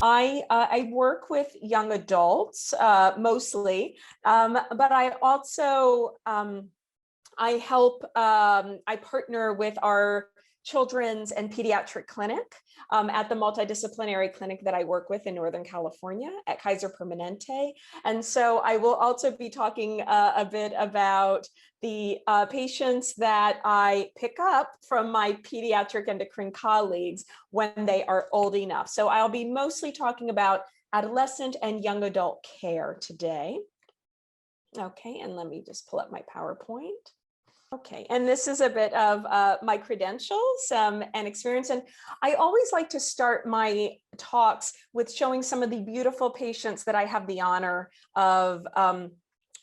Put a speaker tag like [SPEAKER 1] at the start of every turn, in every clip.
[SPEAKER 1] I work with young adults mostly, but I also I help, I partner with our children's and pediatric clinic at the multidisciplinary clinic that I work with in Northern California at Kaiser Permanente. And so I will also be talking a bit about the patients that I pick up from my pediatric endocrine colleagues when they are old enough. So I'll be mostly talking about adolescent and young adult care today. Okay, and let me just pull up my PowerPoint. Okay, and this is a bit of my credentials and experience. And I always like to start my talks with showing some of the beautiful patients that I have the honor of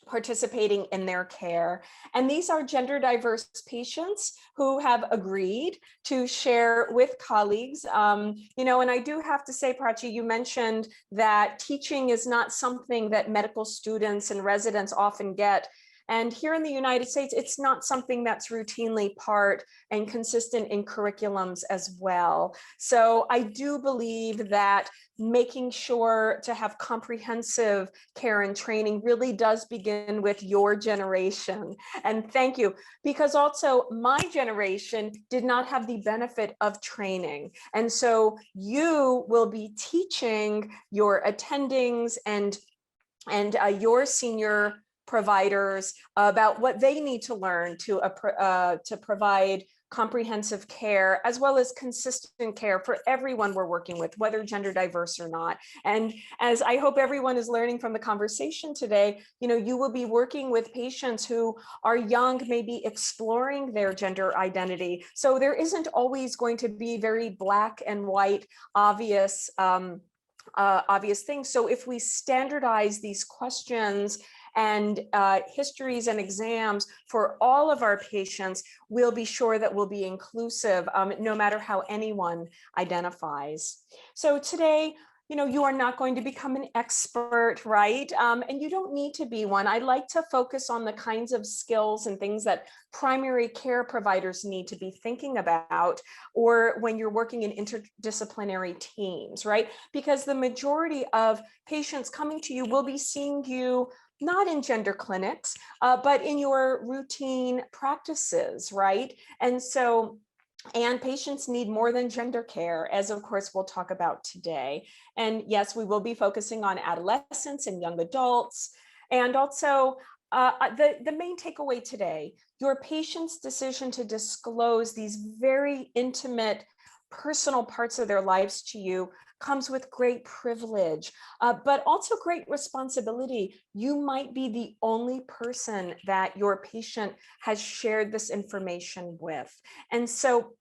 [SPEAKER 1] participating in their care. And these are gender diverse patients who have agreed to share with colleagues. You know, and I do have to say, Prachi, you mentioned that teaching is not something that medical students and residents often get. And here in the United States, it's not something that's routinely part and consistent in curriculums as well. So I do believe that making sure to have comprehensive care and training really does begin with your generation. And thank you, because also my generation did not have the benefit of training. And so you will be teaching your attendings and your senior providers about what they need to learn to provide comprehensive care, as well as consistent care for everyone we're working with, whether gender diverse or not. And as I hope everyone is learning from the conversation today, you know, you will be working with patients who are young, maybe exploring their gender identity. So there isn't always going to be very black and white, obvious things. So if we standardize these questions and histories and exams for all of our patients, we'll be sure that we'll be inclusive, no matter how anyone identifies. So today, you know, you are not going to become an expert, right? And you don't need to be one. I like to focus on the kinds of skills and things that primary care providers need to be thinking about, or when you're working in interdisciplinary teams, right? Because the majority of patients coming to you will be seeing you not in gender clinics, but in your routine practices, right? And so, and patients need more than gender care, as of course we'll talk about today. And yes, we will be focusing on adolescents and young adults. And also the main takeaway today, your patient's decision to disclose these very intimate personal parts of their lives to you comes with great privilege, but also great responsibility. You might be the only person that your patient has shared this information with. And so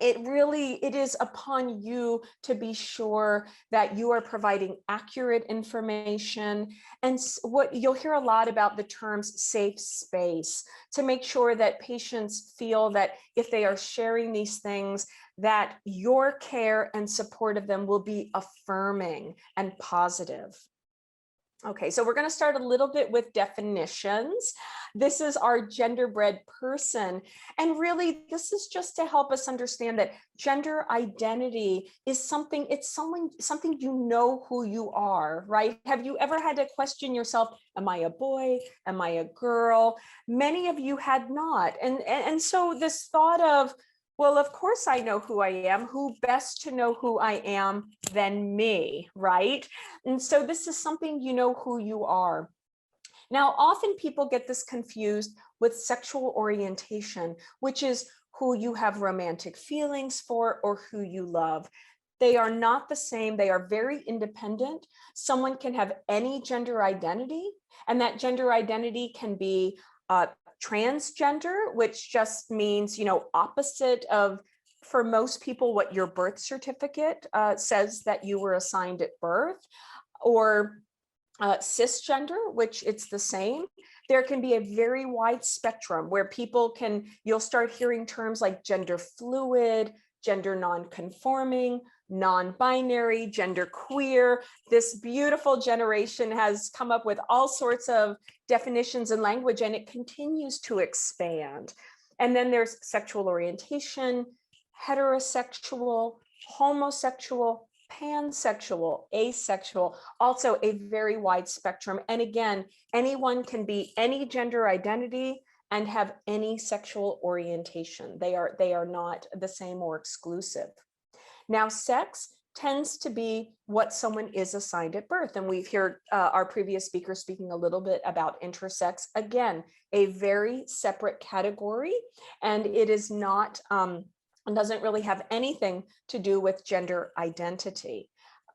[SPEAKER 1] it is upon you to be sure that you are providing accurate information. And what you'll hear a lot about the terms safe space, to make sure that patients feel that if they are sharing these things, that your care and support of them will be affirming and positive. Okay, so we're going to start a little bit with definitions. This is our genderbread person. And really, this is just to help us understand that gender identity is something, it's something you know who you are, right? Have you ever had to question yourself, am I a boy? Am I a girl? Many of you had not. And so this thought of, well, of course I know who I am. Who best to know who I am than me, right? And so this is something you know who you are. Now, often people get this confused with sexual orientation, which is who you have romantic feelings for or who you love. They are not the same. They are very independent. Someone can have any gender identity, and that gender identity can be transgender, which just means, you know, opposite of, for most people, what your birth certificate says that you were assigned at birth, or cisgender, which it's the same. There can be a very wide spectrum where people can, you'll start hearing terms like gender fluid, gender non-conforming, non-binary, gender queer. This beautiful generation has come up with all sorts of definitions and language, and it continues to expand. And then there's sexual orientation, heterosexual, homosexual, pansexual, asexual, also a very wide spectrum. And again, anyone can be any gender identity and have any sexual orientation. They are not the same or exclusive. Now, sex tends to be what someone is assigned at birth. And we've heard our previous speaker speaking a little bit about intersex. Again, a very separate category, and it is not, doesn't really have anything to do with gender identity.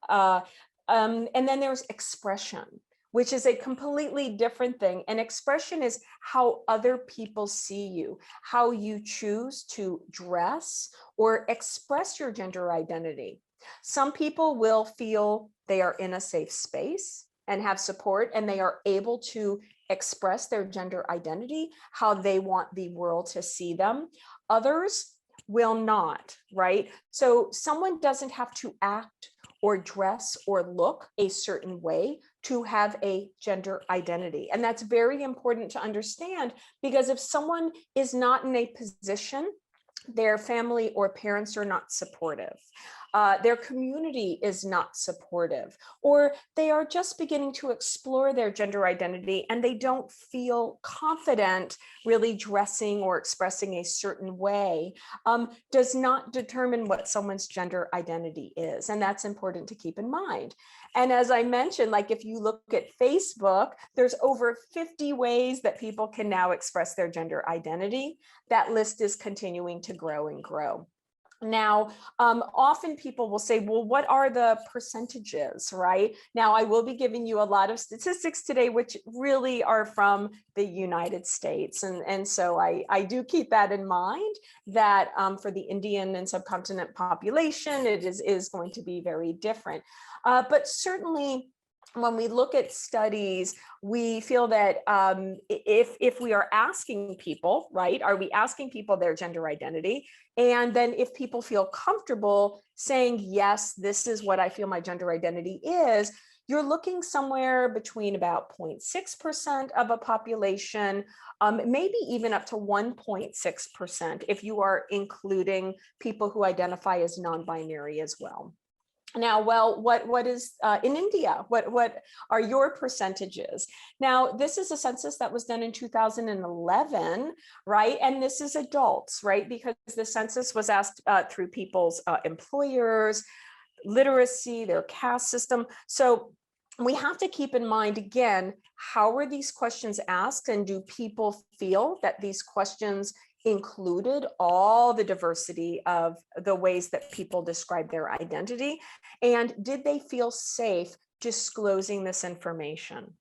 [SPEAKER 1] And then there's expression, which is a completely different thing. And expression is how other people see you, how you choose to dress or express your gender identity. Some people will feel they are in a safe space and have support, and they are able to express their gender identity, how they want the world to see them. Others will not, right? So someone doesn't have to act or dress or look a certain way to have a gender identity. And that's very important to understand, because if someone is not in a position, their family or parents are not supportive, their community is not supportive, or they are just beginning to explore their gender identity and they don't feel confident really dressing or expressing a certain way, does not determine what someone's gender identity is. And that's important to keep in mind. And as I mentioned, like if you look at Facebook, there's over 50 ways that people can now express their gender identity. That list is continuing to grow and grow. Now, often people will say, well, what are the percentages, right? Now, I will be giving you a lot of statistics today, which really are from the United States. And so I do keep that in mind, that for the Indian and subcontinent population, it is going to be very different. But certainly, when we look at studies, we feel that if we are asking people, right, are we asking people their gender identity? And then if people feel comfortable saying, yes, this is what I feel my gender identity is, you're looking somewhere between about 0.6% of a population, maybe even up to 1.6% if you are including people who identify as non-binary as well. Now, well, what is in India? What are your percentages? Now, this is a census that was done in 2011, right? And this is adults, right? Because the census was asked through people's employers, literacy, their caste system. So we have to keep in mind, again, how are these questions asked, and do people feel that these questions included all the diversity of the ways that people describe their identity? And did they feel safe disclosing this information?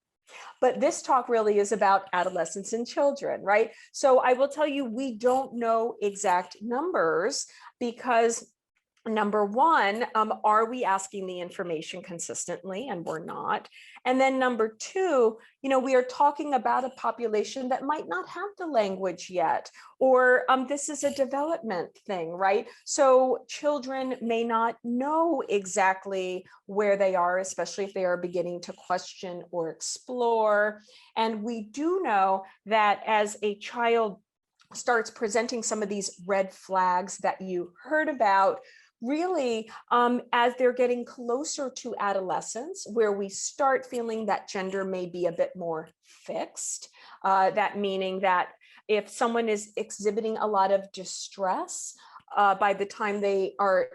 [SPEAKER 1] But this talk really is about adolescents and children, right? So I will tell you, we don't know exact numbers because number one, are we asking the information consistently? And we're not. And then number two, we are talking about a population that might not have the language yet, or this is a development thing, right? So children may not know exactly where they are, especially if they are beginning to question or explore. And we do know that as a child starts presenting some of these red flags that you heard about, really, as they're getting closer to adolescence, where we start feeling that gender may be a bit more fixed, that meaning that if someone is exhibiting a lot of distress, by the time they are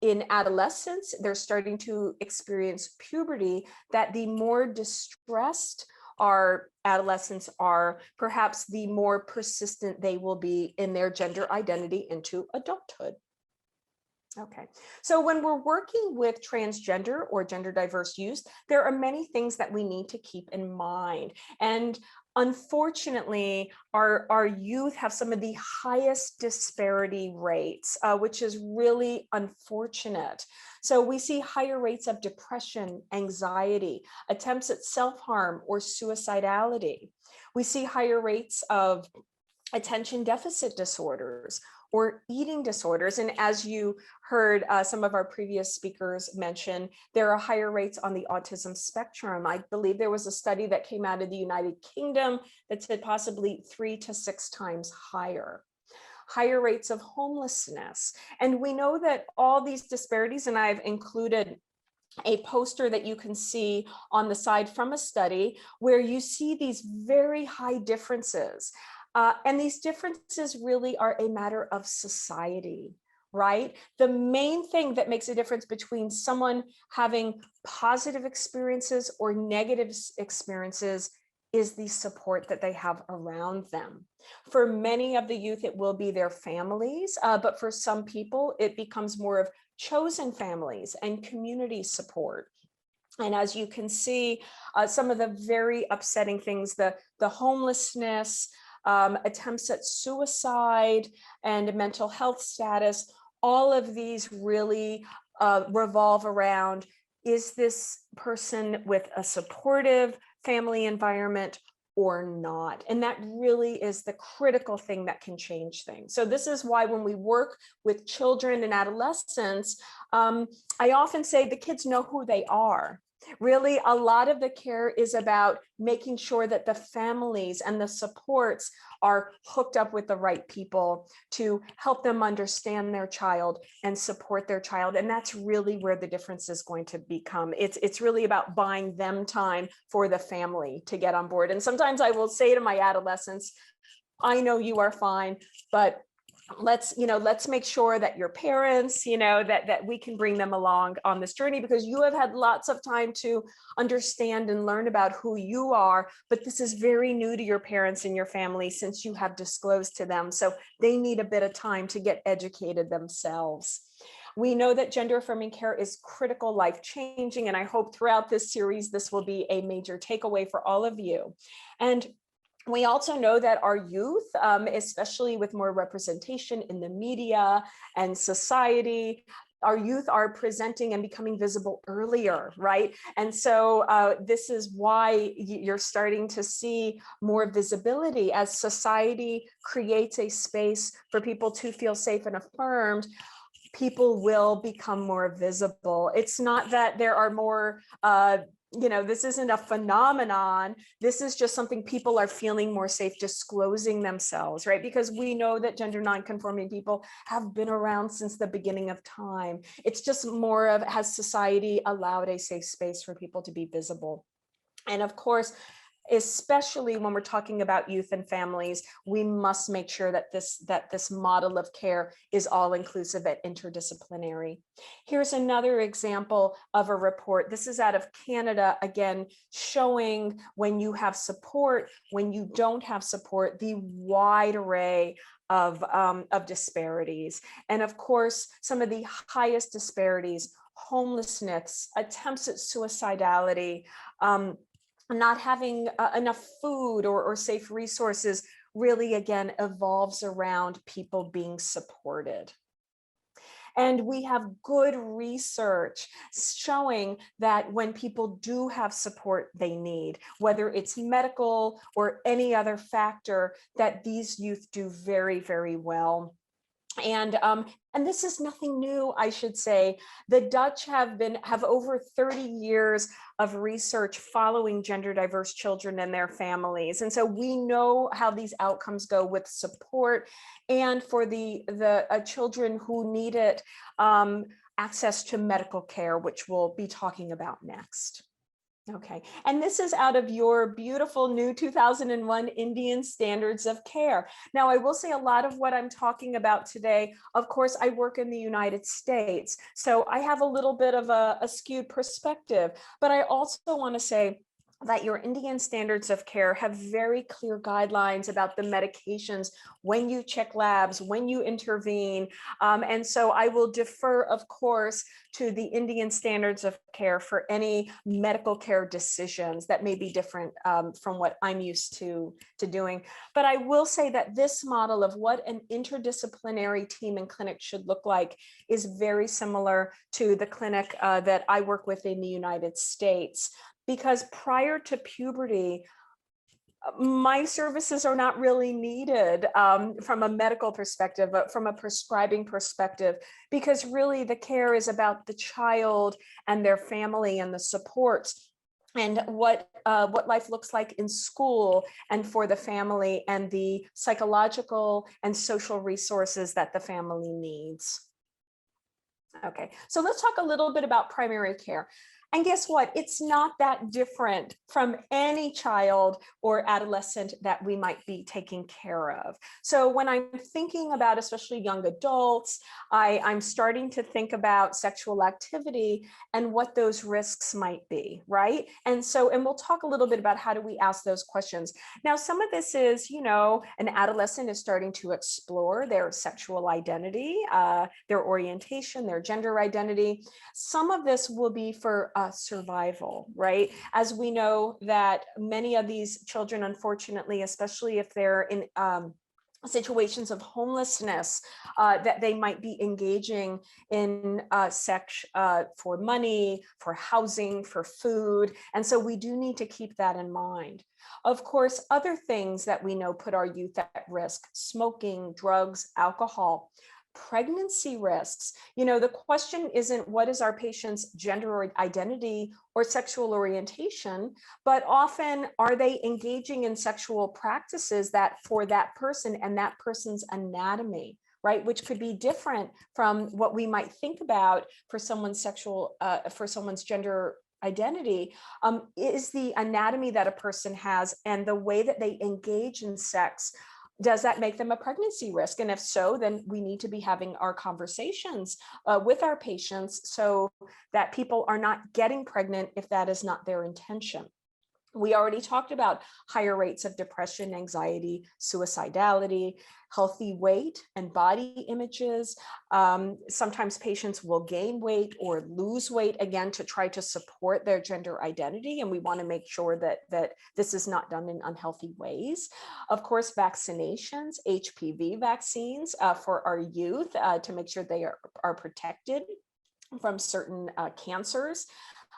[SPEAKER 1] in adolescence, they're starting to experience puberty, that the more distressed our adolescents are, perhaps the more persistent they will be in their gender identity into adulthood. Okay, so when we're working with transgender or gender diverse youth, there are many things that we need to keep in mind. And unfortunately, our youth have some of the highest disparity rates, which is really unfortunate. So we see higher rates of depression, anxiety, attempts at self-harm or suicidality. We see higher rates of attention deficit disorders or eating disorders. And as you heard some of our previous speakers mention, there are higher rates on the autism spectrum. I believe there was a study that came out of the United Kingdom that said possibly 3 to 6 times higher. higher rates of homelessness. And we know that all these disparities, and I've included a poster that you can see on the side from a study where you see these very high differences. And these differences really are a matter of society, right? The main thing that makes a difference between someone having positive experiences or negative experiences is the support that they have around them. For many of the youth, it will be their families, but for some people, it becomes more of chosen families and community support. And as you can see, some of the very upsetting things, the homelessness, attempts at suicide, and mental health status, all of these really revolve around, is this person with a supportive family environment or not? And that really is the critical thing that can change things. So this is why when we work with children and adolescents, I often say the kids know who they are. Really, a lot of the care is about making sure that the families and the supports are hooked up with the right people to help them understand their child and support their child. And that's really where the difference is going to become. It's really about buying them time for the family to get on board. And sometimes I will say to my adolescents, I know you are fine, but let's make sure that your parents, that we can bring them along on this journey, because you have had lots of time to understand and learn about who you are, but this is very new to your parents and your family since you have disclosed to them. So they need a bit of time to get educated themselves. We know that gender affirming care is critical, life changing, and I hope throughout this series, this will be a major takeaway for all of you. And we also know that our youth, especially with more representation in the media and society, our youth are presenting and becoming visible earlier, right? And so this is why you're starting to see more visibility as society creates a space for people to feel safe and affirmed. People will become more visible. It's not that there are more this isn't a phenomenon. This is just something people are feeling more safe disclosing themselves, right? Because we know that gender nonconforming people have been around since the beginning of time. It's just more of, has society allowed a safe space for people to be visible? And of course, especially when we're talking about youth and families, we must make sure that this model of care is all inclusive and interdisciplinary. Here's another example of a report. This is out of Canada, again, showing when you have support, when you don't have support, the wide array of disparities. And of course, some of the highest disparities: homelessness, attempts at suicidality, not having enough food or safe resources, really, again, evolves around people being supported. And we have good research showing that when people do have support they need, whether it's medical or any other factor, that these youth do very, very well. And this is nothing new, I should say. The Dutch have over 30 years of research following gender diverse children and their families. And so we know how these outcomes go with support, and for the children who need it, access to medical care, which we'll be talking about next. Okay, and this is out of your beautiful new 2001 Indian Standards of Care. Now, I will say a lot of what I'm talking about today, of course, I work in the United States, so I have a little bit of a skewed perspective, but I also want to say that your Indian Standards of Care have very clear guidelines about the medications, when you check labs, when you intervene. And so I will defer, of course, to the Indian Standards of Care for any medical care decisions that may be different from what I'm used to doing. But I will say that this model of what an interdisciplinary team and clinic should look like is very similar to the clinic that I work with in the United States. Because prior to puberty, my services are not really needed from a medical perspective, but from a prescribing perspective, because really the care is about the child and their family and the supports. and what life looks like in school and for the family, and the psychological and social resources that the family needs. Okay, so let's talk a little bit about primary care. And guess what? It's not that different from any child or adolescent that we might be taking care of. So when I'm thinking about especially young adults, I'm starting to think about sexual activity and what those risks might be, right? And we'll talk a little bit about how do we ask those questions. Now, some of this is, an adolescent is starting to explore their sexual identity, their orientation, their gender identity. Some of this will be for survival, right? As we know that many of these children, unfortunately, especially if they're in situations of homelessness, that they might be engaging in sex for money, for housing, for food. And so we do need to keep that in mind. Of course, other things that we know put our youth at risk: smoking, drugs, alcohol. Pregnancy risks. The question isn't what is our patient's gender identity or sexual orientation, but often are they engaging in sexual practices that for that person and that person's anatomy, right? Which could be different from what we might think about for someone's for someone's gender identity. Is the anatomy that a person has and the way that they engage in sex, does that make them a pregnancy risk? And if so, then we need to be having our conversations with our patients so that people are not getting pregnant if that is not their intention. We already talked about higher rates of depression, anxiety, suicidality, healthy weight and body images. Sometimes patients will gain weight or lose weight, again, to try to support their gender identity. And we want to make sure that this is not done in unhealthy ways. Of course, vaccinations, HPV vaccines for our youth to make sure they are protected from certain cancers.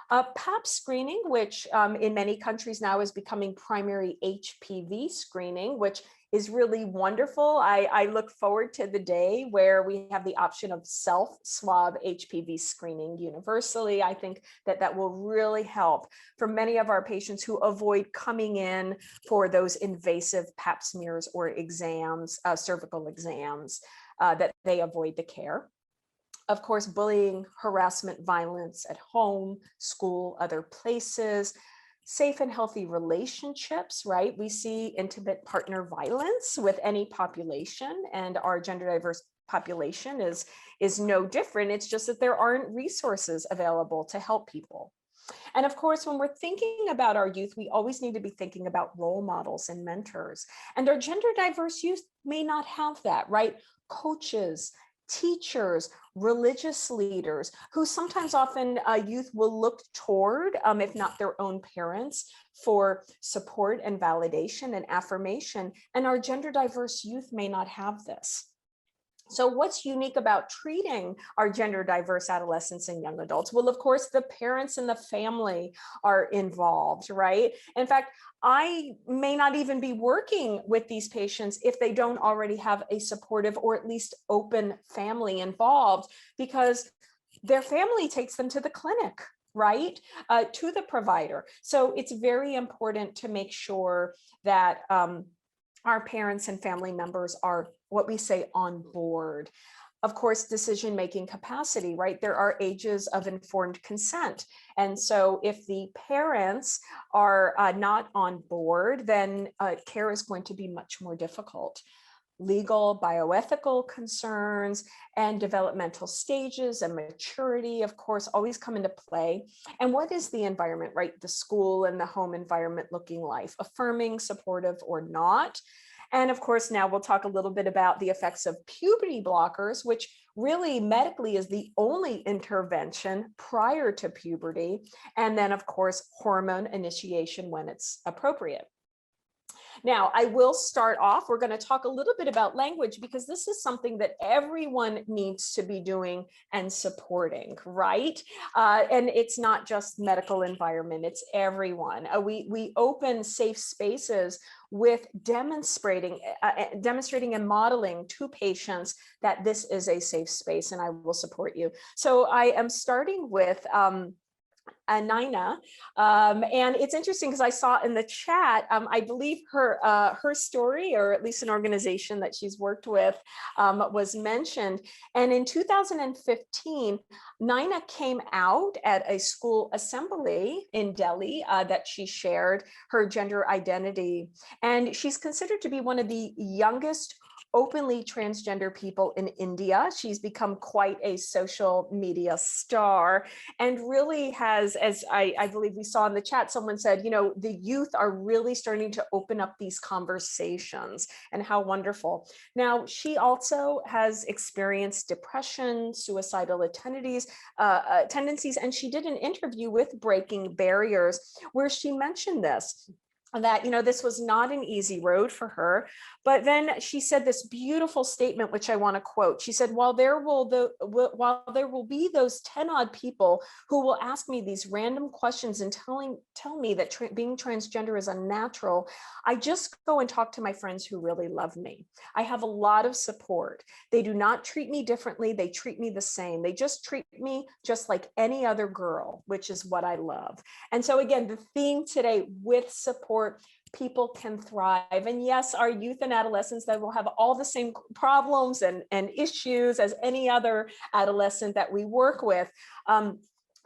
[SPEAKER 1] PAP screening, which in many countries now is becoming primary HPV screening, which is really wonderful. I look forward to the day where we have the option of self-swab HPV screening universally. I think that will really help for many of our patients who avoid coming in for those invasive PAP smears or exams, cervical exams, that they avoid the care. Of course, bullying, harassment, violence at home, school, other places, safe and healthy relationships, right? We see intimate partner violence with any population, and our gender diverse population is no different. It's just that there aren't resources available to help people. And of course, when we're thinking about our youth, we always need to be thinking about role models and mentors. And our gender diverse youth may not have that, right? Coaches, teachers, religious leaders, who sometimes often youth will look toward, if not their own parents, for support and validation and affirmation. And our gender diverse youth may not have this. So what's unique about treating our gender diverse adolescents and young adults? Well, of course, the parents and the family are involved, right? In fact, I may not even be working with these patients if they don't already have a supportive or at least open family involved, because their family takes them to the clinic, right? To the provider. So it's very important to make sure that our parents and family members are what we say on board. Of course, decision-making capacity, right? There are ages of informed consent. And so if the parents are not on board, then care is going to be much more difficult. Legal, bioethical concerns and developmental stages and maturity, of course, always come into play. And what is the environment, right? The school and the home environment looking like? Affirming, supportive, or not? And of course, now we'll talk a little bit about the effects of puberty blockers, which really medically is the only intervention prior to puberty. And then, of course, hormone initiation when it's appropriate. Now, I will start off, we're going to talk a little bit about language, because this is something that everyone needs to be doing and supporting, right? And it's not just medical environment, it's everyone. We open safe spaces with demonstrating and modeling to patients that this is a safe space and I will support you. So I am starting with Nina, and it's interesting because I saw in the chat, I believe her story, or at least an organization that she's worked with, was mentioned. And in 2015, Nina came out at a school assembly in Delhi that she shared her gender identity, and she's considered to be one of the youngest openly transgender people in India. She's become quite a social media star, and really has, as I believe we saw in the chat, someone said, the youth are really starting to open up these conversations, and how wonderful. Now, she also has experienced depression, suicidal tendencies, and she did an interview with Breaking Barriers where she mentioned this, that this was not an easy road for her. But then she said this beautiful statement, which I want to quote. She said, while there will be those 10 odd people who will ask me these random questions and tell me that being transgender is unnatural, I just go and talk to my friends who really love me. I have a lot of support. They do not treat me differently. They treat me the same. They just treat me just like any other girl, which is what I love. And so again, the theme today, with support, people can thrive. And yes, our youth and adolescents that will have all the same problems and issues as any other adolescent that we work with.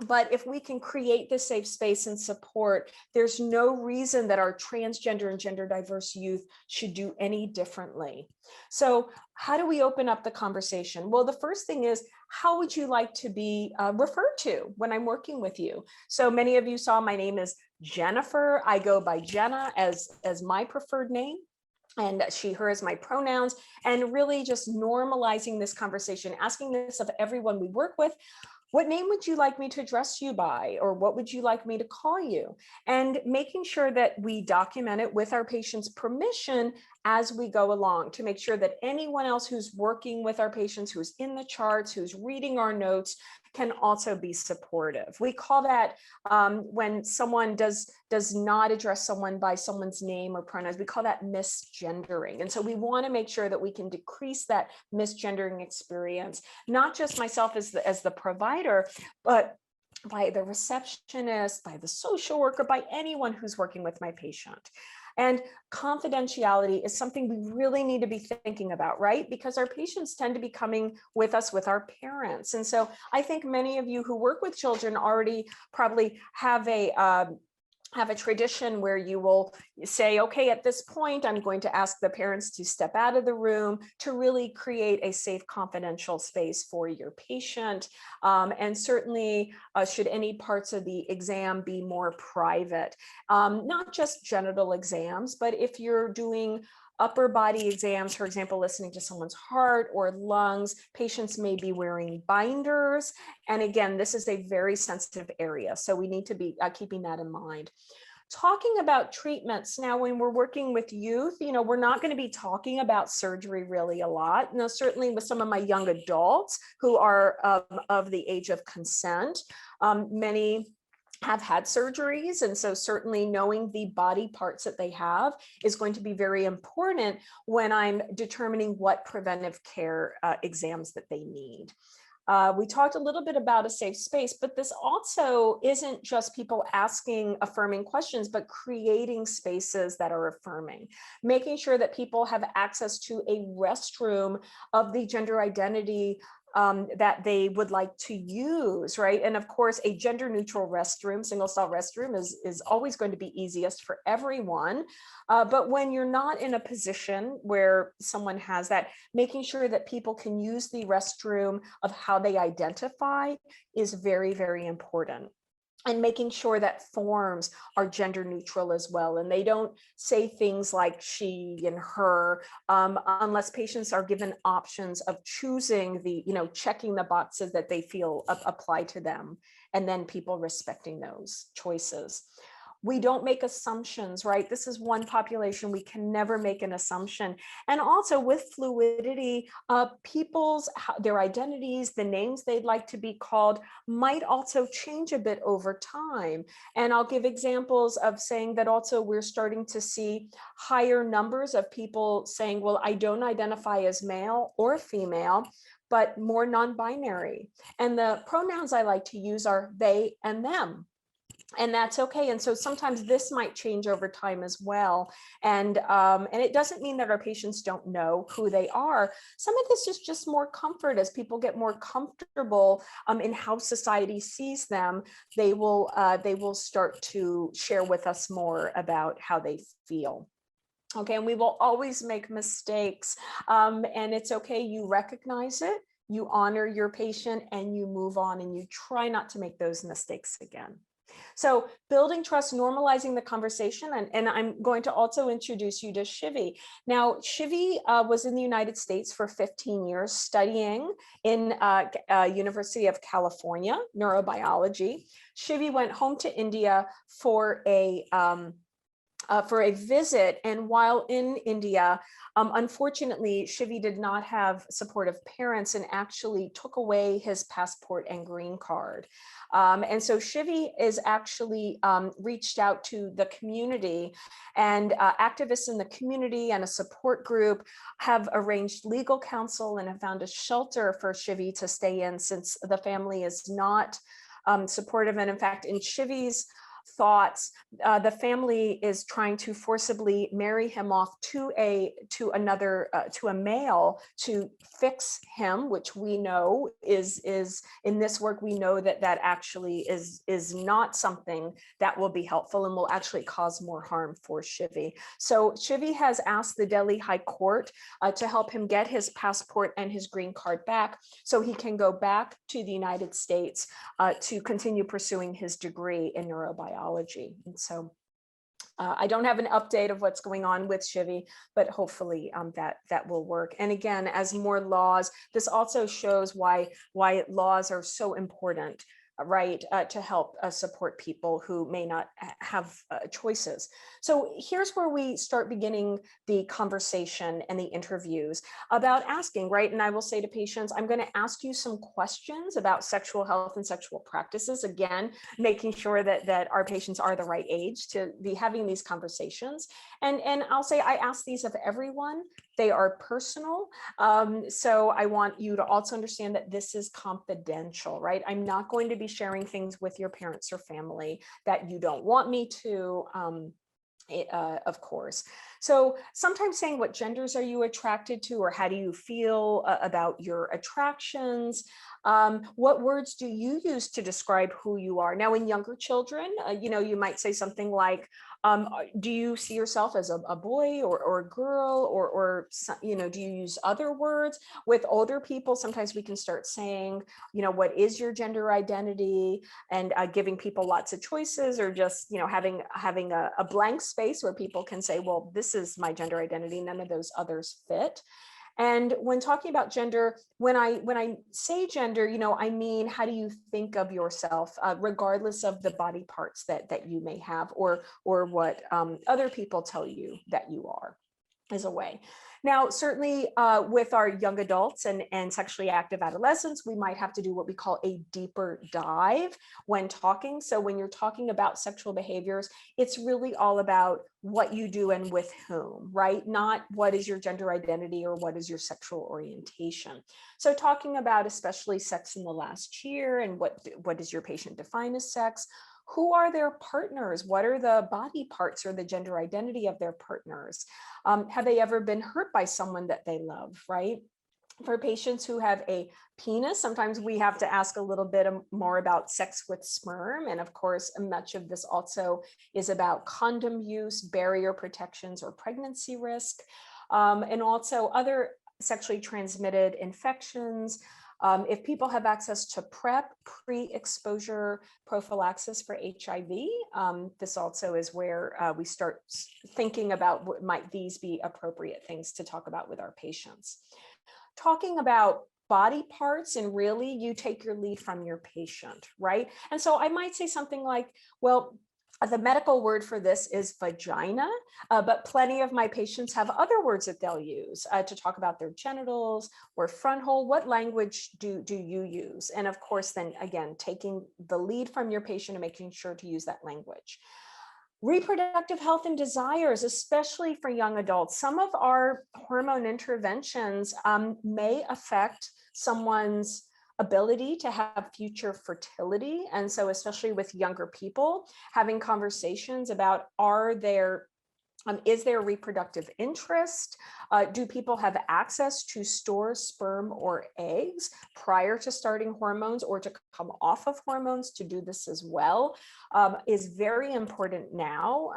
[SPEAKER 1] But if we can create this safe space and support, there's no reason that our transgender and gender diverse youth should do any differently. So how do we open up the conversation? Well, the first thing is, how would you like to be referred to when I'm working with you? So many of you saw my name is Jennifer. I go by Jenna as my preferred name, and she, her as my pronouns, and really just normalizing this conversation, asking this of everyone we work with. What name would you like me to address you by? Or what would you like me to call you? And making sure that we document it with our patient's permission as we go along, to make sure that anyone else who's working with our patients, who's in the charts, who's reading our notes, can also be supportive. We call that when someone does not address someone by someone's name or pronouns, we call that misgendering. And so we want to make sure that we can decrease that misgendering experience, not just myself as the provider, but by the receptionist, by the social worker, by anyone who's working with my patient. And confidentiality is something we really need to be thinking about, right? Because our patients tend to be coming with us with our parents. And so I think many of you who work with children already probably have a tradition where you will say, okay, at this point, I'm going to ask the parents to step out of the room to really create a safe, confidential space for your patient. And certainly, should any parts of the exam be more private, not just genital exams, but if you're doing upper body exams, for example, listening to someone's heart or lungs, patients may be wearing binders. And again, this is a very sensitive area, so we need to be keeping that in mind. Talking about treatments. Now, when we're working with youth, we're not going to be talking about surgery really a lot. Now, certainly with some of my young adults who are of the age of consent, many have had surgeries. And so certainly knowing the body parts that they have is going to be very important when I'm determining what preventive care exams that they need. We talked a little bit about a safe space, but this also isn't just people asking affirming questions, but creating spaces that are affirming, making sure that people have access to a restroom of the gender identity that they would like to use, right? And of course, a gender neutral restroom, single stall restroom is always going to be easiest for everyone. But when you're not in a position where someone has that, making sure that people can use the restroom of how they identify is very, very important. And making sure that forms are gender neutral as well. And they don't say things like she and her, unless patients are given options of choosing checking the boxes that they feel apply to them, and then people respecting those choices.
[SPEAKER 2] We don't make assumptions, right? This is one population, we can never make an assumption. And also with fluidity, their identities, the names they'd like to be called might also change a bit over time. And I'll give examples of saying that also we're starting to see higher numbers of people saying, well, I don't identify as male or female, but more non-binary. And the pronouns I like to use are they and them. And that's okay. And so sometimes this might change over time as well. And it doesn't mean that our patients don't know who they are. Some of this is just more comfort as people get more comfortable in how society sees them. They will start to share with us more about how they feel. Okay, and we will always make mistakes, and it's okay. You recognize it, you honor your patient, and you move on, and you try not to make those mistakes again. So building trust, normalizing the conversation, and I'm going to also introduce you to Shivi. Now, Shivi was in the United States for 15 years studying in University of California, neurobiology. Shivi went home to India for a visit. And while in India, unfortunately, Shivi did not have supportive parents and actually took away his passport and green card. And so Shivi is actually reached out to the community, and activists in the community and a support group have arranged legal counsel and have found a shelter for Shivi to stay in, since the family is not supportive. And in fact, in Shivi's thoughts, the family is trying to forcibly marry him off to a male to fix him, which we know is in this work, we know that actually is not something that will be helpful and will actually cause more harm for Shivi. So Shivi has asked the Delhi High Court to help him get his passport and his green card back so he can go back to the United States to continue pursuing his degree in neurobiology. And so I don't have an update of what's going on with Shivi, but hopefully that will work. And again, as more laws, this also shows why laws are so important, right, to help support people who may not have choices. So here's where we start beginning the conversation and the interviews about asking, right? And I will say to patients, I'm going to ask you some questions about sexual health and sexual practices, again, making sure that our patients are the right age to be having these conversations. And I'll say I ask these of everyone. They are personal. So I want you to also understand that this is confidential, right? I'm not going to be sharing things with your parents or family that you don't want me to, of course. So sometimes saying, what genders are you attracted to, or how do you feel about your attractions? What words do you use to describe who you are? Now, in younger children, you might say something like, do you see yourself as a boy or a girl, or do you use other words? With older people, sometimes we can start saying, what is your gender identity, and giving people lots of choices, or just, having a blank space where people can say, well, this is my gender identity, none of those others fit. And when talking about gender, when I say gender, I mean, how do you think of yourself, regardless of the body parts that you may have, or what other people tell you that you are, is a way. Now, certainly with our young adults and sexually active adolescents, we might have to do what we call a deeper dive when talking. So when you're talking about sexual behaviors, it's really all about what you do and with whom, right? Not what is your gender identity or what is your sexual orientation. So talking about especially sex in the last year, and what does your patient define as sex? Who are their partners? What are the body parts or the gender identity of their partners? Have they ever been hurt by someone that they love, right? For patients who have a penis, sometimes we have to ask a little bit more about sex with sperm. And of course, much of this also is about condom use, barrier protections, or pregnancy risk, and also other sexually transmitted infections. If people have access to PrEP, pre-exposure prophylaxis for HIV, this also is where we start thinking about what might these be appropriate things to talk about with our patients. Talking about body parts, and really you take your lead from your patient, right? And so I might say something like, well,
[SPEAKER 1] The medical word for this is vagina, but plenty of my patients have other words that they'll use to talk about their genitals or front hole. What language do you use? And of course, then again, taking the lead from your patient and making sure to use that language. Reproductive health and desires, especially for young adults. Some of our hormone interventions may affect someone's ability to have future fertility. And so especially with younger people, having conversations about is there reproductive interest? Do people have access to store sperm or eggs prior to starting hormones or to come off of hormones to do this as well? Is very important now.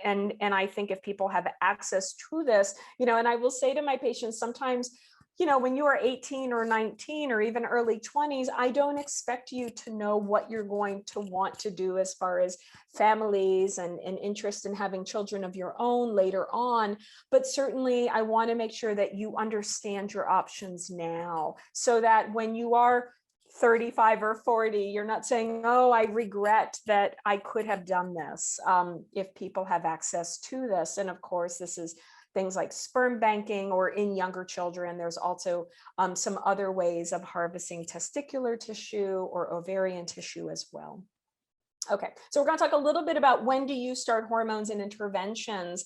[SPEAKER 1] And I think if people have access to this, and I will say to my patients sometimes, when you are 18 or 19 or even early 20s, I don't expect you to know what you're going to want to do as far as families and interest in having children of your own later on. But certainly I want to make sure that you understand your options now so that when you are 35 or 40, you're not saying, oh, I regret that I could have done this, if people have access to this. And of course, this is things like sperm banking, or in younger children, there's also some other ways of harvesting testicular tissue or ovarian tissue as well. Okay, so we're going to talk a little bit about when do you start hormones and interventions.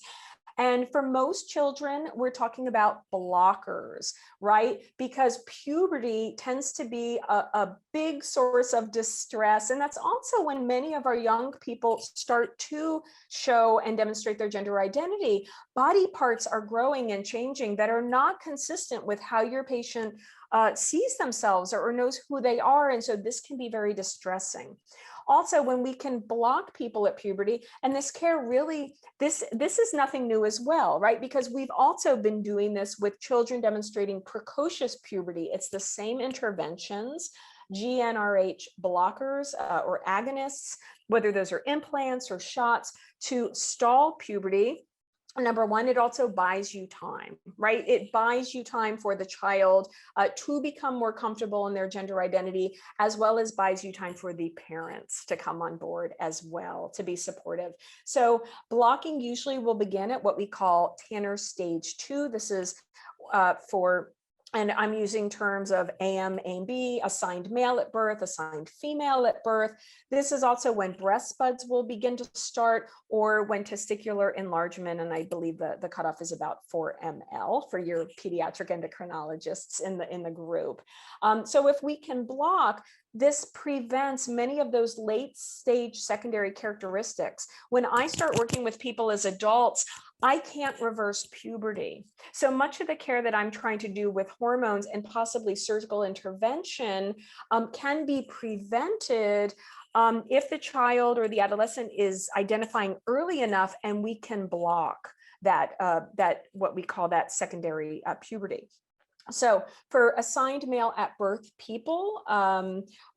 [SPEAKER 1] And for most children, we're talking about blockers, right? Because puberty tends to be a big source of distress. And that's also when many of our young people start to show and demonstrate their gender identity. Body parts are growing and changing that are not consistent with how your patient sees themselves or knows who they are. And so this can be very distressing. Also, when we can block people at puberty, and this care really, this is nothing new as well, right? Because we've also been doing this with children demonstrating precocious puberty. It's the same interventions, GnRH blockers or agonists, whether those are implants or shots to stall puberty. Number one, it also buys you time, right? It buys you time for the child to become more comfortable in their gender identity, as well as buys you time for the parents to come on board as well, to be supportive. So blocking usually will begin at what we call Tanner stage 2. This is and I'm using terms of AM, AIM-B, assigned male at birth, assigned female at birth. This is also when breast buds will begin to start, or when testicular enlargement, and I believe the cutoff is about 4 ml for your pediatric endocrinologists in the group. So if we can block, this prevents many of those late stage secondary characteristics. When I start working with people as adults, I can't reverse puberty. So much of the care that I'm trying to do with hormones and possibly surgical intervention can be prevented if the child or the adolescent is identifying early enough and we can block that, what we call that secondary puberty. So for assigned male at birth people,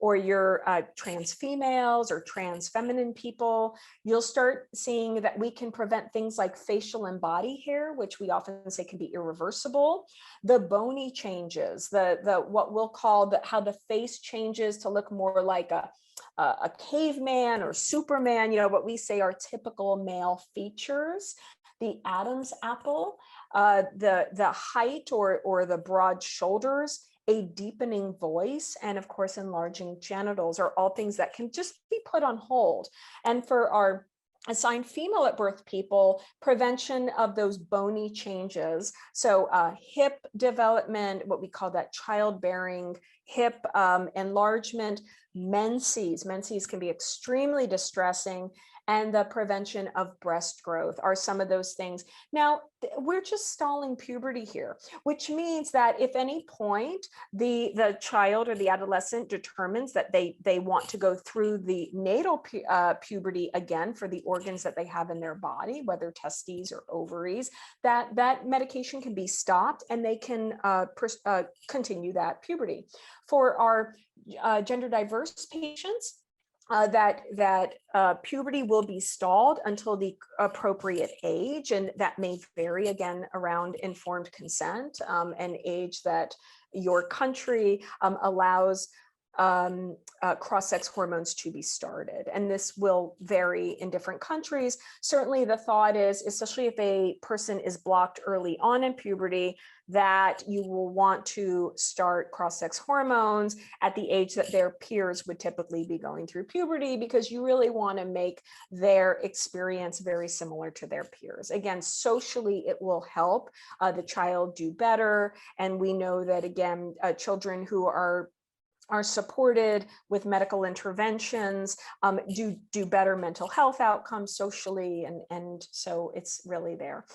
[SPEAKER 1] or your trans females or trans feminine people, you'll start seeing that we can prevent things like facial and body hair, which we often say can be irreversible. The bony changes, the what we'll call how the face changes to look more like a caveman or Superman, what we say are typical male features. The Adam's apple, the height or the broad shoulders, a deepening voice, and of course, enlarging genitals are all things that can just be put on hold. And for our assigned female at birth people, prevention of those bony changes. So hip development, what we call that childbearing hip enlargement, menses. Menses can be extremely distressing. And the prevention of breast growth are some of those things. Now, we're just stalling puberty here, which means that if any point the child or the adolescent determines that they want to go through the natal puberty again for the organs that they have in their body, whether testes or ovaries, that medication can be stopped and they can continue that puberty. For our gender diverse patients, that puberty will be stalled until the appropriate age, and that may vary again around informed consent, an age that your country allows
[SPEAKER 2] cross-sex hormones to be started. And this will vary in different countries. Certainly the thought is, especially if a person is blocked early on in puberty, that you will want to start cross-sex hormones at the age that their peers would typically be going through puberty, because you really want to make their experience very similar to their peers. Again, socially, it will help the child do better. And we know that, again, children who are supported with medical interventions, do better mental health outcomes socially, and so it's really there.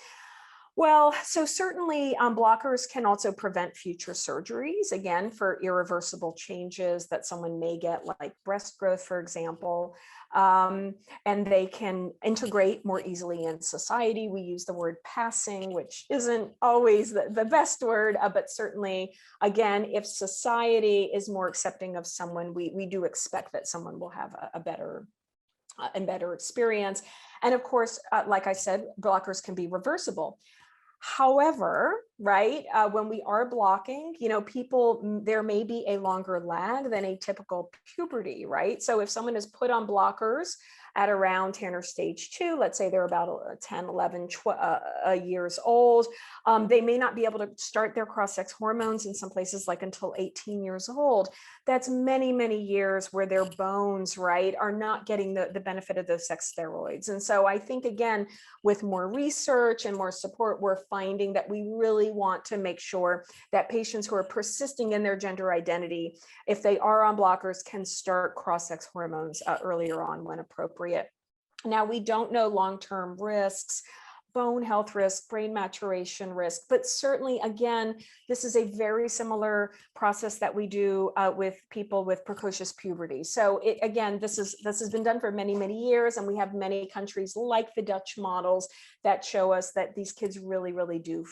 [SPEAKER 2] Well, so certainly blockers can also prevent future surgeries, again, for irreversible changes that someone may get, like breast growth, for example. And they can integrate more easily in society. We use the word passing, which isn't always the best word, but certainly, again, if society is more accepting of someone, we do expect that someone will have a better and better experience. And of course, like I said, blockers can be reversible. However, right, when we are blocking, people, there may be a longer lag than a typical puberty, right? So if someone is put on blockers at around 10 or stage 2, let's say they're about 10, 11 years old, they may not be able to start their cross-sex hormones in some places like until 18 years old. That's many, many years where their bones, right, are not getting the benefit of those sex steroids. And so I think, again, with more research and more support, we're finding that we really want to make sure that patients who are persisting in their gender identity, if they are on blockers, can start cross-sex hormones earlier on when appropriate. Now, we don't know long-term risks, bone health risk, brain maturation risk, but certainly, again, this is a very similar process that we do with people with precocious puberty. So again, this has been done for many, many years, and we have many countries like the Dutch models that show us that these kids really, really do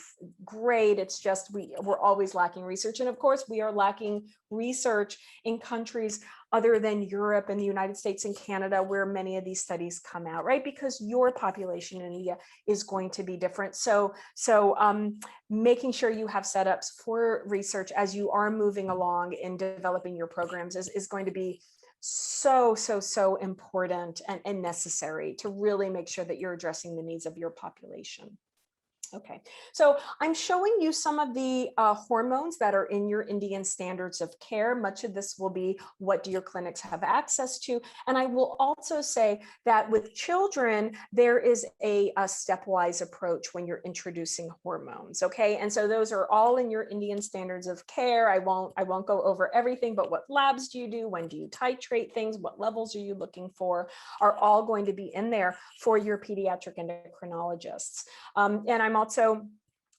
[SPEAKER 2] great. It's just we're always lacking research. And of course, we are lacking research in countries other than Europe and the United States and Canada, where many of these studies come out, right? Because your population in India is going to be different. So making sure you have setups for research as you are moving along in developing your programs is going to be so important and necessary to really make sure that you're addressing the needs of your population. Okay, so I'm showing you some of the hormones that are in your Indian standards of care. Much of this will be what do your clinics have access to. And I will also say that with children, there is a stepwise approach when you're introducing hormones. Okay, and so those are all in your Indian standards of care. I won't go over everything, but what labs do you do? When do you titrate things? What levels are you looking for? Are all going to be in there for your pediatric endocrinologists. And I'm also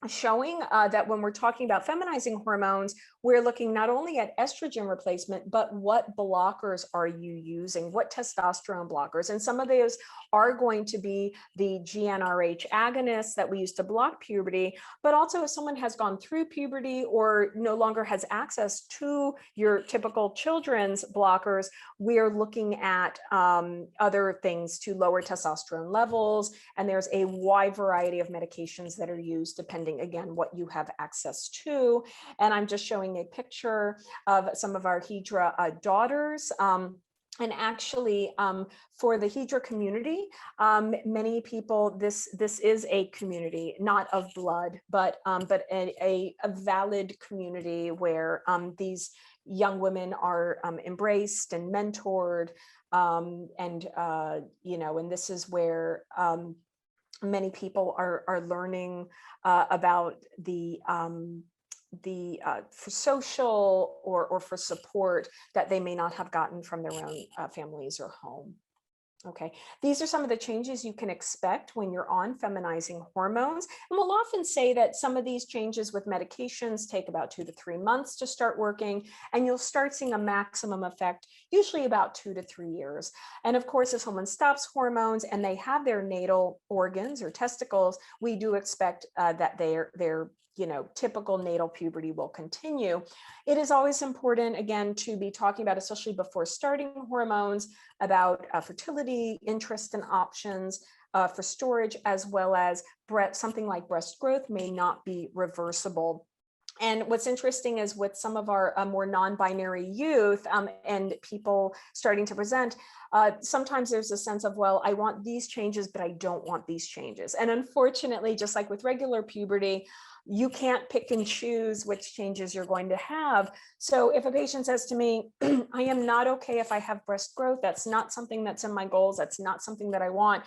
[SPEAKER 2] showing that when we're talking about feminizing hormones, we're looking not only at estrogen replacement, but what blockers are you using? What testosterone blockers? And some of those are going to be the GnRH agonists that we use to block puberty, but also if someone has gone through puberty or no longer has access to your typical children's blockers, we're looking at other things to lower testosterone levels. And there's a wide variety of medications that are used depending, again, what you have access to. And I'm just showing a picture of some of our Hydra daughters. And actually, for the Hydra community, many people, this is a community, not of blood, but a valid community where these young women are embraced and mentored, and this is where many people are learning about for social or for support that they may not have gotten from their own families or home. Okay, these are some of the changes you can expect when you're on feminizing hormones. And we'll often say that some of these changes with medications take about 2 to 3 months to start working, and you'll start seeing a maximum effect usually about 2 to 3 years. And of course, if someone stops hormones and they have their natal organs or testicles, we do expect that their typical natal puberty will continue. It is always important, again, to be talking about, especially before starting hormones, about fertility, interest and options for storage, as well as something like breast growth may not be reversible
[SPEAKER 1] And what's interesting is with some of our more non-binary youth and people starting to present, sometimes there's a sense of, well, I want these changes, but I don't want these changes. And unfortunately, just like with regular puberty, you can't pick and choose which changes you're going to have. So if a patient says to me, I am not okay if I have breast growth, that's not something that's in my goals, that's not something that I want.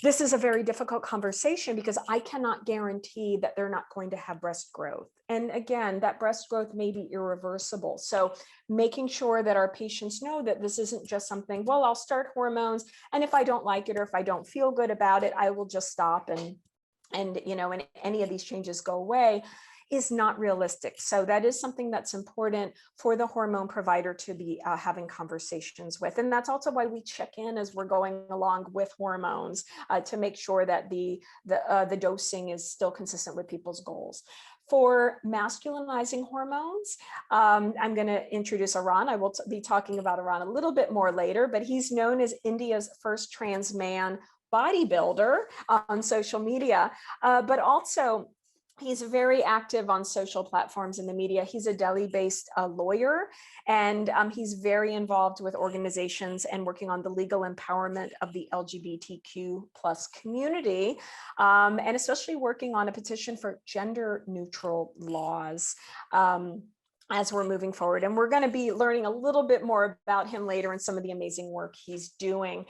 [SPEAKER 1] This is a very difficult conversation because I cannot guarantee that they're not going to have breast growth. And again, that breast growth may be irreversible. So making sure that our patients know that this isn't just something, well, I'll start hormones, and if I don't like it or if I don't feel good about it, I will just stop and any of these changes go away, is not realistic. So that is something that's important for the hormone provider to be having conversations with. And that's also why we check in as we're going along with hormones to make sure that the dosing is still consistent with people's goals. For masculinizing hormones, I'm going to introduce Aran. I will be talking about Aran a little bit more later, but he's known as India's first trans man bodybuilder on social media, but also he's very active on social platforms in the media. He's a Delhi-based lawyer, and he's very involved with organizations and working on the legal empowerment of the LGBTQ+ community, and especially working on a petition for gender-neutral laws. As we're moving forward. And we're going to be learning a little bit more about him later and some of the amazing work he's doing.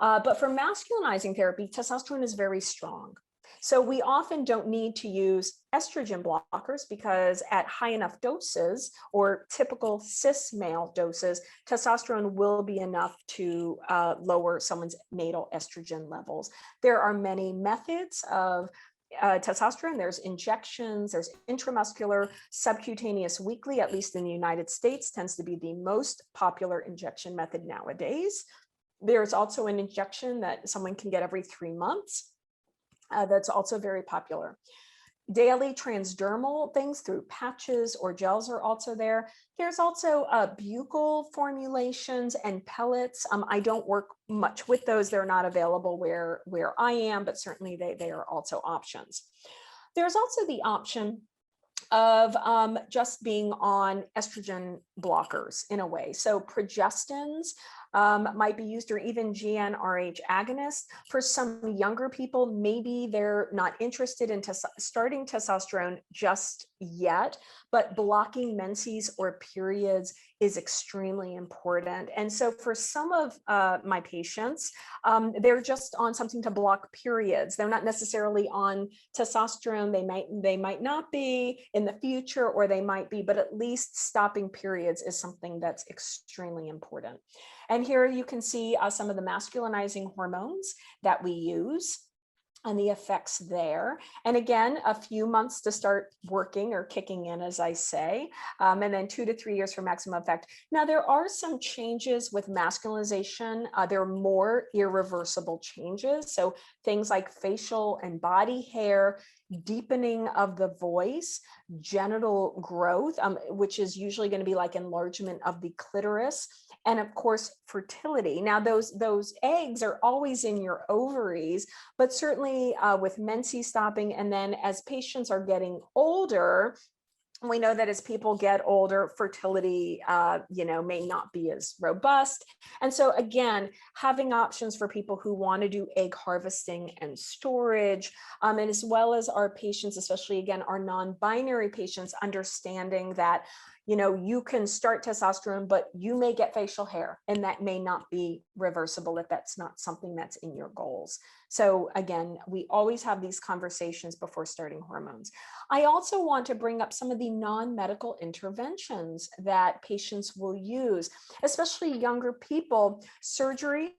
[SPEAKER 1] But for masculinizing therapy, testosterone is very strong. So we often don't need to use estrogen blockers because at high enough doses or typical cis male doses, testosterone will be enough to lower someone's natal estrogen levels. There are many methods of testosterone. There's injections, there's intramuscular, subcutaneous weekly, at least in the United States, tends to be the most popular injection method nowadays. There's also an injection that someone can get every 3 months. That's also very popular. Daily transdermal things through patches or gels are also there. There's also buccal formulations and pellets. I don't work much with those. They're not available where I am, but certainly they are also options. There's also the option of just being on estrogen blockers in a way. So progestins might be used, or even GnRH agonists. For some younger people, maybe they're not interested in starting testosterone just yet, but blocking menses or periods is extremely important. And so for some of my patients, they're just on something to block periods. They're not necessarily on testosterone. They might not be in the future, or they might be, but at least stopping periods is something that's extremely important. And here you can see some of the masculinizing hormones that we use and the effects there. And again, a few months to start working or kicking in, as I say, and then 2 to 3 years for maximum effect. Now, there are some changes with masculinization. There are more irreversible changes. So things like facial and body hair, deepening of the voice, genital growth, which is usually going to be like enlargement of the clitoris, and of course, fertility. Now, those eggs are always in your ovaries, but certainly with menses stopping, and then as patients are getting older, we know that as people get older, fertility, may not be as robust. And so again, having options for people who want to do egg harvesting and storage, and as well as our patients, especially again, our non-binary patients, understanding that you can start testosterone, but you may get facial hair, and that may not be reversible if that's not something that's in your goals. So again, we always have these conversations before starting hormones. I also want to bring up some of the non-medical interventions that patients will use, especially younger people. Surgery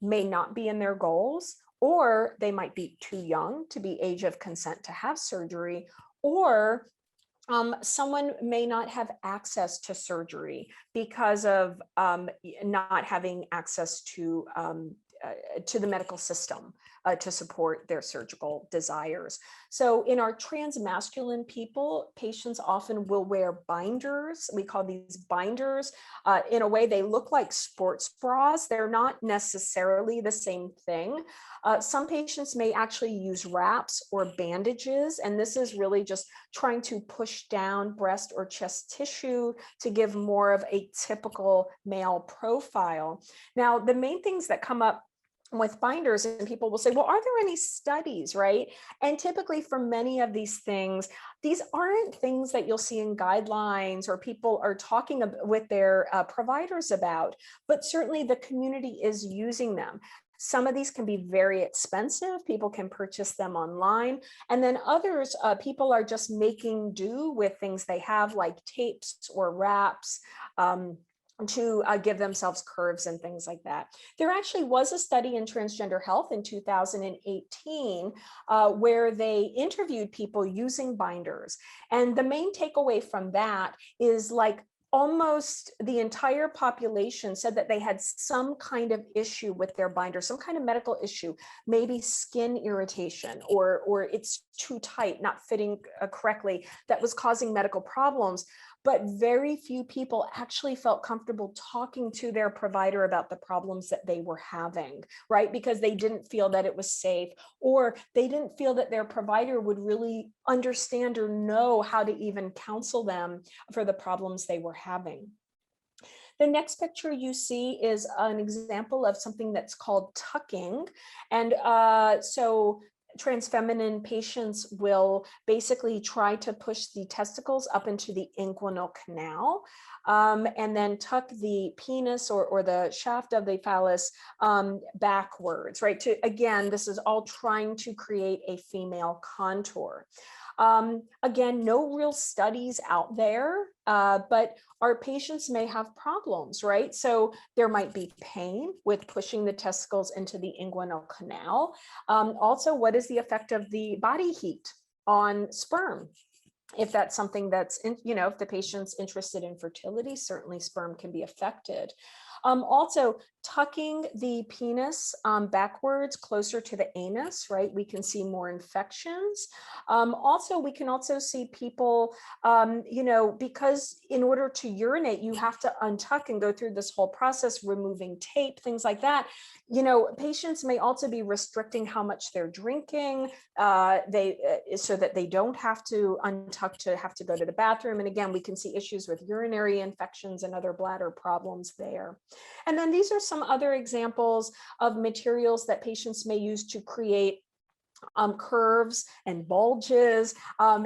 [SPEAKER 1] may not be in their goals, or they might be too young to be age of consent to have surgery, or someone may not have access to surgery because of not having access to the medical system. to support their surgical desires. So in our transmasculine people, patients often will wear binders. We call these binders. In a way, they look like sports bras. They're not necessarily the same thing. Some patients may actually use wraps or bandages, and this is really just trying to push down breast or chest tissue to give more of a typical male profile. Now, the main things that come up with binders, and people will say, well, are there any studies, right? And typically for many of these things, these aren't things that you'll see in guidelines or people are talking with their providers about, but certainly the community is using them. Some of these can be very expensive. People can purchase them online. And then others, people are just making do with things they have, like tapes or wraps, to give themselves curves and things like that. There actually was a study in transgender health in 2018 where they interviewed people using binders. And the main takeaway from that is like almost the entire population said that they had some kind of issue with their binder, some kind of medical issue, maybe skin irritation or it's too tight, not fitting correctly, that was causing medical problems. But very few people actually felt comfortable talking to their provider about the problems that they were having, right? Because they didn't feel that it was safe, or they didn't feel that their provider would really understand or know how to even counsel them for the problems they were having. The next picture you see is an example of something that's called tucking. And so transfeminine patients will basically try to push the testicles up into the inguinal canal and then tuck the penis or the shaft of the phallus backwards, right? Again, this is all trying to create a female contour. Again, no real studies out there, but our patients may have problems, right? So there might be pain with pushing the testicles into the inguinal canal. Also, what is the effect of the body heat on sperm? If that's something that's, if the patient's interested in fertility, certainly sperm can be affected. Also, tucking the penis backwards closer to the anus, right? We can see more infections. Also, we can also see people, because in order to urinate, you have to untuck and go through this whole process, removing tape, things like that. Patients may also be restricting how much they're drinking, so that they don't have to untuck to have to go to the bathroom. And again, we can see issues with urinary infections and other bladder problems there. And then these are some other examples of materials that patients may use to create curves and bulges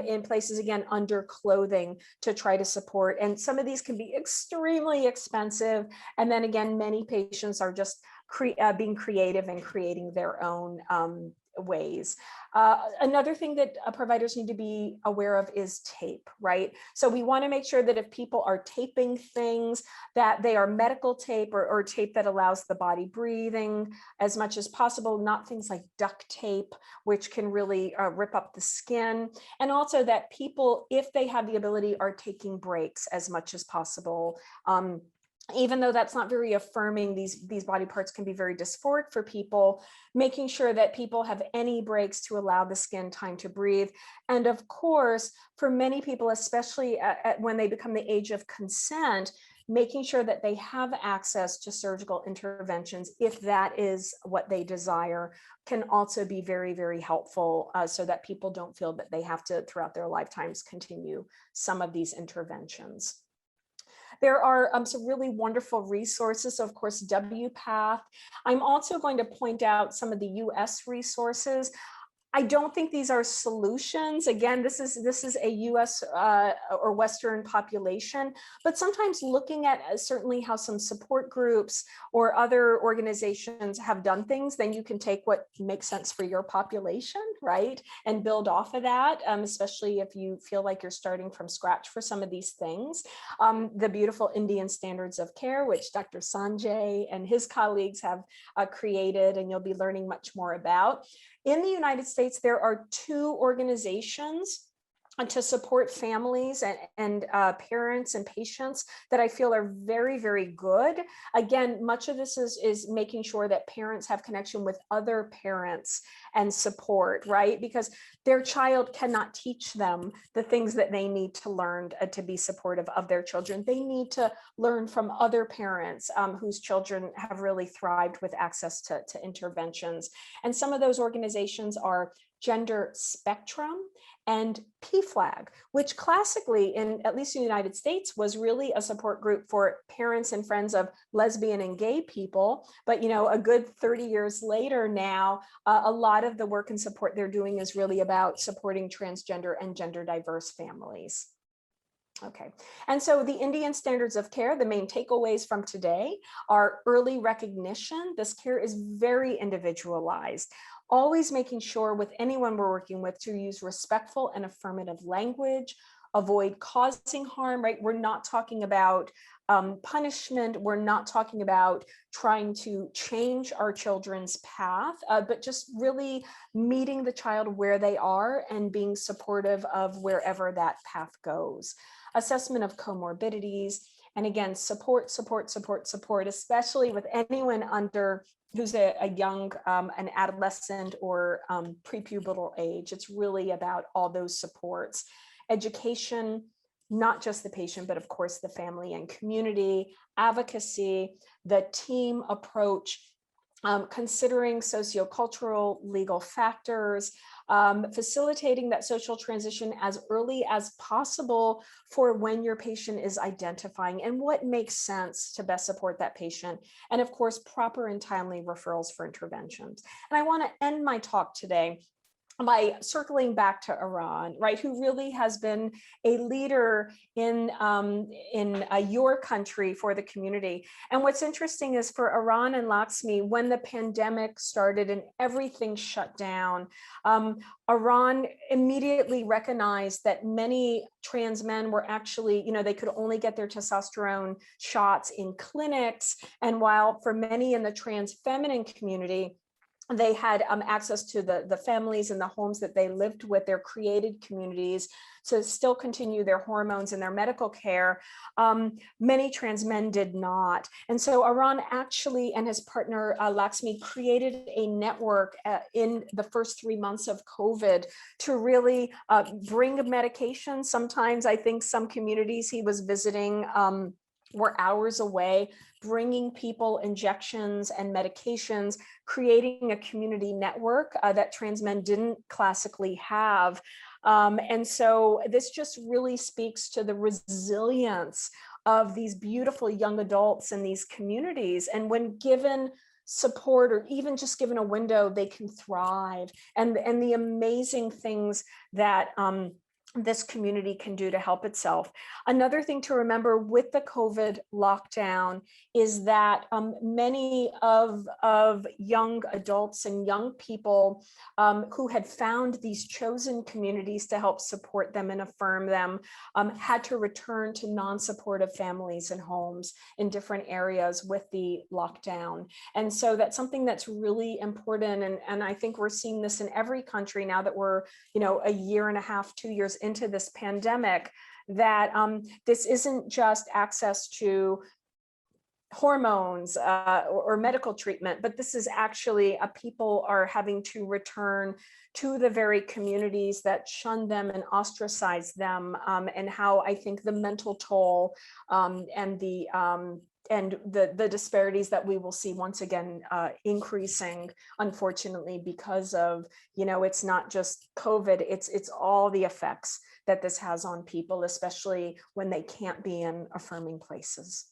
[SPEAKER 1] in places, again, under clothing to try to support. And some of these can be extremely expensive. And then again, many patients are just being creative and creating their own ways. Another thing that providers need to be aware of is tape, right? So we want to make sure that if people are taping things, that they are medical tape or tape that allows the body breathing as much as possible, not things like duct tape, which can really rip up the skin. And also that people, if they have the ability, are taking breaks as much as possible. Even though that's not very affirming, these body parts can be very dysphoric for people, making sure that people have any breaks to allow the skin time to breathe. And of course, for many people, especially when they become the age of consent, making sure that they have access to surgical interventions, if that is what they desire, can also be very, very helpful so that people don't feel that they have to, throughout their lifetimes, continue some of these interventions. There are some really wonderful resources, of course, WPATH. I'm also going to point out some of the US resources. I don't think these are solutions. Again, this is a US or Western population, but sometimes looking at certainly how some support groups or other organizations have done things, then you can take what makes sense for your population, right? And build off of that, especially if you feel like you're starting from scratch for some of these things. The beautiful Indian Standards of Care, which Dr. Sanjay and his colleagues have created, and you'll be learning much more about. In the United States, there are 2 organizations to support families and parents and patients that I feel are very, very good. Again, much of this is making sure that parents have connection with other parents and support, right? Because their child cannot teach them the things that they need to learn to be supportive of their children. They need to learn from other parents whose children have really thrived with access to interventions. And some of those organizations are Gender Spectrum and PFLAG, which classically, in at least in the United States, was really a support group for parents and friends of lesbian and gay people. But a good 30 years later now, a lot of the work and support they're doing is really about supporting transgender and gender diverse families. Okay, and so the Indian standards of care, the main takeaways from today are early recognition. This care is very individualized. Always making sure with anyone we're working with to use respectful and affirmative language, avoid causing harm, right? We're not talking about punishment. We're not talking about trying to change our children's path, but just really meeting the child where they are and being supportive of wherever that path goes. Assessment of comorbidities, and again, support, especially with anyone under who's a young, an adolescent or prepubertal age. It's really about all those supports. Education, not just the patient, but of course the family and community, advocacy, the team approach, considering sociocultural, legal factors, facilitating that social transition as early as possible for when your patient is identifying and what makes sense to best support that patient. And of course, proper and timely referrals for interventions. And I want to end my talk today by circling back to Aran, right, who really has been a leader in your country for the community. And what's interesting is for Aran and Laxmi, when the pandemic started and everything shut down, Aran immediately recognized that many trans men were actually, they could only get their testosterone shots in clinics. And while for many in the trans feminine community, they had access to the families and the homes that they lived with, their created communities, to still continue their hormones and their medical care. Many trans men did not. And so Aran actually and his partner Laxmi created a network in the first 3 months of COVID to really bring medication. Sometimes I think some communities he was visiting were hours away, bringing people injections and medications, creating a community network that trans men didn't classically have. And so this just really speaks to the resilience of these beautiful young adults in these communities. And when given support or even just given a window, they can thrive. And the amazing things that this community can do to help itself. Another thing to remember with the COVID lockdown is that many of young adults and young people who had found these chosen communities to help support them and affirm them had to return to non-supportive families and homes in different areas with the lockdown. And so that's something that's really important. And I think we're seeing this in every country now that we're, a year and a half, 2 years into this pandemic, that this isn't just access to hormones or medical treatment, but this is actually people are having to return to the very communities that shun them and ostracize them, and how I think the mental toll and the disparities that we will see once again increasing, unfortunately, because of, it's not just COVID, it's all the effects that this has on people, especially when they can't be in affirming places.